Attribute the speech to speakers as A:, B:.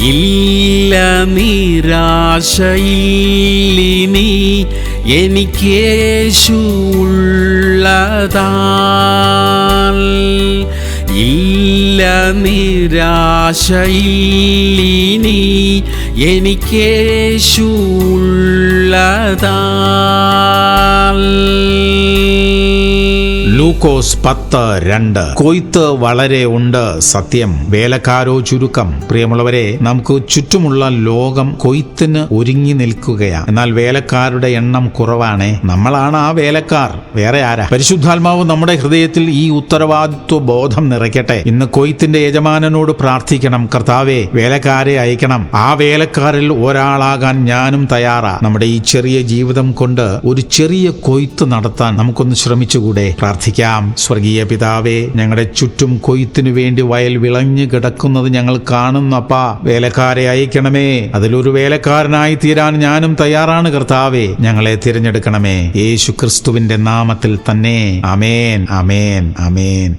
A: ഇല്ല നിരാശയില്ലിനി എനിക്കേശു ഉള്ളതാൽ. ഇല്ല നിരാശയില്ലിനി എനിക്കേശു ഉള്ളതാൽ.
B: ലൂക്കോസ് 10:2. കൊയ്ത്ത് വളരെ ഉണ്ട്, സത്യം, വേലക്കാരോ ചുരുക്കം. പ്രിയമുള്ളവരെ, നമുക്ക് ചുറ്റുമുള്ള ലോകം കൊയ്ത്തിന് ഒരുങ്ങി നിൽക്കുകയാണ്. എന്നാൽ വേലക്കാരുടെ എണ്ണം കുറവാണേ. നമ്മളാണ് ആ വേലക്കാർ, വേറെ ആരാ? പരിശുദ്ധാത്മാവ് നമ്മുടെ ഹൃദയത്തിൽ ഈ ഉത്തരവാദിത്വ ബോധം നിറയ്ക്കട്ടെ. ഇന്ന് കൊയ്ത്തിന്റെ യജമാനനോട് പ്രാർത്ഥിക്കണം, കർത്താവേ, വേലക്കാരെ അയക്കണം. ആ വേലക്കാരിൽ ഒരാളാകാൻ ഞാനും തയ്യാറാ. നമ്മുടെ ഈ ചെറിയ ജീവിതം കൊണ്ട് ഒരു ചെറിയ കൊയ്ത്ത് നടത്താൻ നമുക്കൊന്ന് ശ്രമിച്ചുകൂടെ? പ്രാർത്ഥിക്കാം. സ്വർഗീയ പിതാവേ, ഞങ്ങളുടെ ചുറ്റും കൊയ്ത്തിനു വേണ്ടി വയൽ വിളഞ്ഞു കിടക്കുന്നത് ഞങ്ങൾ കാണുന്നപ്പാ. വേലക്കാരെ അയക്കണമേ. അതിലൊരു വേലക്കാരനായി തീരാൻ ഞാനും തയ്യാറാണ് കർത്താവേ. ഞങ്ങളെ തിരഞ്ഞെടുക്കണമേ. യേശു ക്രിസ്തുവിന്റെ നാമത്തിൽ തന്നെ. ആമേൻ, ആമേൻ, ആമേൻ.